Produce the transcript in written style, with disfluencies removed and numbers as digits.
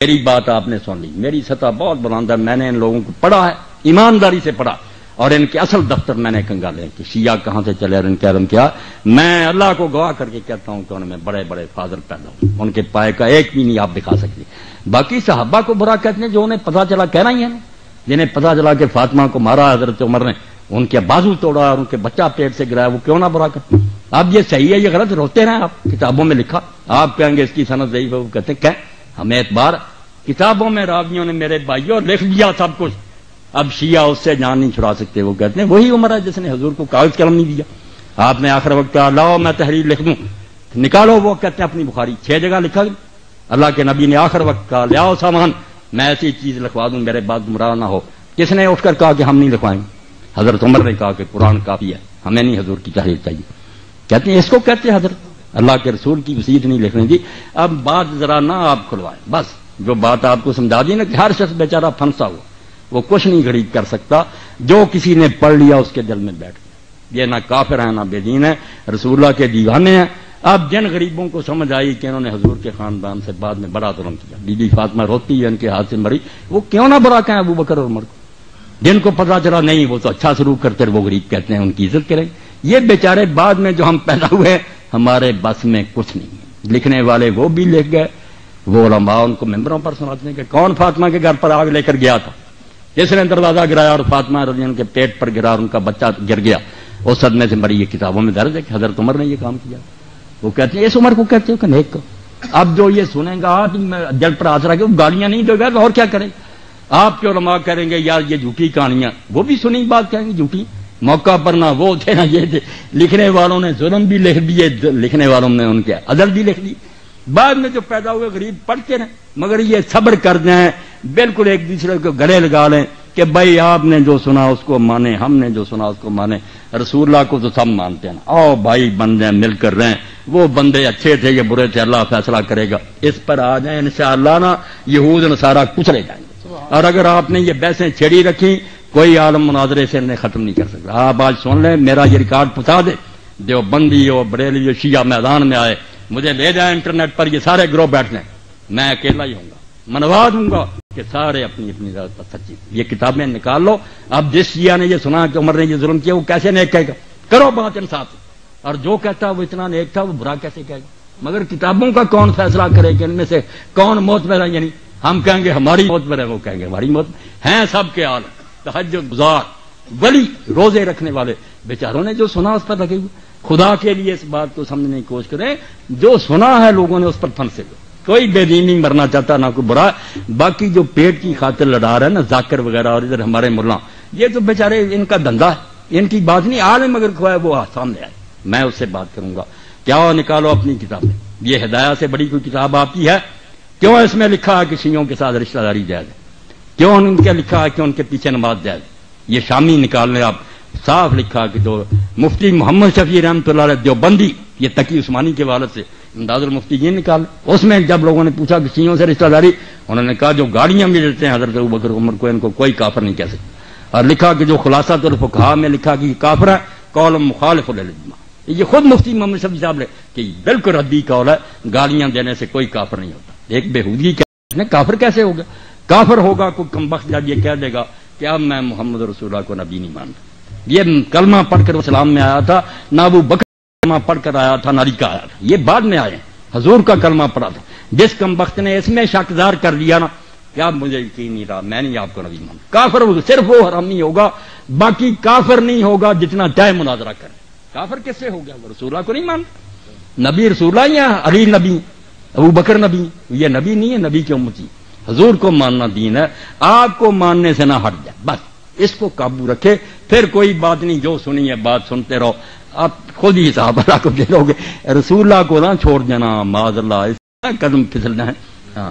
میری بات آپ نے سن لی، میری سطح بہت بلند ہے، میں نے ان لوگوں کو پڑھا ہے، ایمانداری سے پڑھا، اور ان کے اصل دفتر میں نے کنگالے کہ شیعہ کہاں سے چلے اور ان کے علم کیا. میں اللہ کو گواہ کر کے کہتا ہوں کہ ان میں بڑے بڑے فاضل پیدا ہوئے، ان کے پائے کا ایک بھی نہیں آپ دکھا سکتے. باقی صحابہ کو برا کہتے ہیں جو انہیں پتا چلا، کہنا ہی ہے نا، جنہیں پتا چلا کہ فاطمہ کو مارا حضرت عمر نے، ان کے بازو توڑا اور ان کے بچہ پیٹ سے گرایا، وہ کیوں نہ برا کرتے. اب یہ صحیح ہے یہ غلط، روتے رہے آپ، کتابوں میں لکھا، آپ کہیں گے اس کی سند ضعیف ہے، وہ کہتے ہیں کہ ہمیں اعتبار کتابوں میں راویوں نے میرے بھائیوں لکھ لیا سب کچھ، اب شیعہ اس سے جان نہیں چھڑا سکتے. وہ کہتے ہیں وہی عمر ہے جس نے حضور کو کاغذ قلم نہیں دیا. آپ نے آخر وقت کہا لاؤ میں تحریر لکھ دوں، نکالو. وہ کہتے ہیں اپنی بخاری 6 جگہ لکھا گیا. اللہ کے نبی نے آخر وقت کہا لاؤ سامان، میں ایسی چیز لکھوا دوں میرے بعد گمراہ نہ ہو. کس نے اٹھ کر کہا کہ ہم نہیں لکھوائیں؟ حضرت عمر نے کہا کہ قرآن کافی ہے، ہمیں نہیں حضور کی تحریر چاہیے. کہتے ہیں اس کو کہتے ہیں حضرت اللہ کے رسول کی وصیت نہیں لکھنے دی. اب بات ذرا نہ آپ کھلوائیں، بس جو بات آپ کو سمجھا دی نا کہ ہر شخص بیچارہ پھنسا ہوا، وہ کچھ نہیں غریب کر سکتا. جو کسی نے پڑھ لیا اس کے دل میں بیٹھ گیا. یہ نہ کافر ہیں نہ بے دین ہے، رسول اللہ کے دیوانے ہیں. اب جن غریبوں کو سمجھ آئی کہ انہوں نے حضور کے خاندان سے بعد میں بڑا ظلم کیا، بی بی فاطمہ روتی ہے ان کے ہاتھ سے مری، وہ کیوں نہ برا کہیں ابو بکر اور عمر کو. جن کو پتا چلا نہیں وہ تو اچھا سلوک کرتے، وہ غریب کہتے ہیں ان کی عزت کریں. یہ بیچارے بعد میں جو ہم پیدا ہوئے ہمارے بس میں کچھ نہیں ہے. لکھنے والے وہ بھی لکھ گئے، وہ علماء ان کو ممبروں پر سناتے ہیں کہ کون فاطمہ کے گھر پر آگ لے کر گیا تھا، جس نے دروازہ گرایا اور فاطمہ رضی اللہ عنہا کے پیٹ پر گرا اور ان کا بچہ گر گیا، اس صدمے سے مری. یہ کتابوں میں درج ہے کہ حضرت عمر نے یہ کام کیا. وہ کہتے ہیں اس عمر کو کہتے ہو کہ نیک کو. اب جو یہ سنیں گا دل پر آسرا کہ وہ گالیاں نہیں دے گا تو اور کیا کریں. آپ کے علماء کریں گے یار یہ جھوٹی کہانیاں، وہ بھی سنی بات کہیں گے جھوٹی، موقع پر نہ وہ تھے نہ یہ تھے. لکھنے والوں نے ظلم بھی لکھ دیے، لکھنے والوں نے ان کے عدل بھی لکھ دی. بعد میں جو پیدا ہوئے غریب پڑھتے رہے، مگر یہ صبر کر جائیں، بالکل ایک دوسرے کو گلے لگا لیں کہ بھائی آپ نے جو سنا اس کو مانے، ہم نے جو سنا اس کو مانے. رسول اللہ کو تو سب مانتے ہیں، آؤ بھائی بندے مل کر رہیں، وہ بندے اچھے تھے یہ برے تھے، اللہ فیصلہ کرے گا. اس پر آ جائیں انشاءاللہ نا یہود نصارہ کچلے جائیں گے. اور اگر آپ نے یہ بحثیں چھیڑی رکھی کوئی عالم مناظرے سے انہیں ختم نہیں کر سکتا. آپ آج سن لیں، میرا یہ ریکارڈ پہنچا دے، دیوبندی ہو بریلوی ہو شیعہ میدان میں آئے، مجھے لے جائیں انٹرنیٹ پر، یہ سارے گروہ بیٹھ لیں، میں اکیلا ہی ہوں گا، منوا دوں گا کہ سارے اپنی اپنی ذات پر سچی. یہ کتابیں نکال لو. اب جس شیعہ نے یہ سنا کہ عمر نے یہ ظلم کیا وہ کیسے نیک کہے گا؟ کرو بات انصاف سے. اور جو کہتا وہ اتنا نیک تھا وہ برا کیسے کہے گا؟ مگر کتابوں کا کون فیصلہ کرے کہ ان میں سے کون موت میں ہے؟ یعنی ہم کہیں گے ہماری موت پر ہے، وہ کہیں گے ہماری موت ہیں. سب کے حال تہجد گزار ولی روزے رکھنے والے بیچاروں نے جو سنا اس پر لگے ہوئے. خدا کے لیے اس بات کو سمجھنے کی کوشش کریں، جو سنا ہے لوگوں نے اس پر پھنسے ہوئے. کوئی بے دین نہیں مرنا چاہتا نہ کوئی برا. باقی جو پیٹ کی خاطر لڑا رہا ہے نا ذاکر وغیرہ اور ادھر ہمارے ملا، یہ تو بیچارے ان کا دھندا ہے، ان کی بات نہیں. عالم اگر کھوائے وہ سامنے آئے، میں اس سے بات کروں گا. کیا نکالو اپنی کتابیں. یہ ہدایہ سے بڑی کوئی کتاب آپ کی ہے؟ کیوں اس میں لکھا ہے کہ شیعوں کے ساتھ رشتہ داری جائز ہے؟ کیوں ان کے لکھا ہے کہ ان کے پیچھے نماز جائز؟ یہ شامی نکال لیں آپ. صاف لکھا کہ جو مفتی محمد شفیع رحمۃ اللہ علیہ دیوبندی، یہ تقی عثمانی کے والد سے امداد المفتی یہ نکال. اس میں جب لوگوں نے پوچھا کہ شیعوں سے رشتہ داری، انہوں نے کہا جو گاڑیاں بھی دیتے ہیں حضرت ابوبکر عمر کو، ان کو کوئی کافر نہیں کہہ سکتا. اور لکھا کہ جو خلاصہ الفقہاء میں لکھا کہ یہ کافر ہے، قول مخالف للاجماع. یہ خود مفتی محمد شفیع صاحب نے کہ بالکل ردی قول ہے، گالیاں دینے سے کوئی کافر نہیں ہوتا. ایک بےہودگی نے کافر کیسے ہوگا؟ کافر ہوگا کوئی کمبخت جب یہ کہہ دے گا کہ اب میں محمد رسول اللہ کو نبی نہیں مانتا. یہ کلمہ پڑھ کر اسلام میں آیا تھا، نہ ابو بکر کلمہ پڑھ کر آیا تھا نہ علی کا آیا تھا، یہ بعد میں آئے. حضور کا کلمہ پڑھا تھا. جس کمبخت نے اس میں شک ظاہر کر دیا نا کہ اب مجھے یقین نہیں رہا، میں نہیں آپ کو نبی مانتا، کافر ہوگا. صرف وہ حرامی ہوگا، باقی کافر نہیں ہوگا جتنا چاہے مناظرہ کرے. کافر کس سے ہو گیا؟ وہ رسول اللہ کو نہیں مانتا. نبی رسول اللہ یا علی نبی، ابو بکر نبی، یہ نبی نہیں ہے، نبی کی امتی. حضور کو ماننا دین ہے، آپ کو ماننے سے نہ ہٹ جائے، بس اس کو قابو رکھے. پھر کوئی بات نہیں، جو سنی ہے بات سنتے رہو. آپ خود ہی صاحب اللہ کو دے لو گے. رسول اللہ کو نہ چھوڑ دینا، معاذ اللہ، اس قدم پھسلنا ہے. ہاں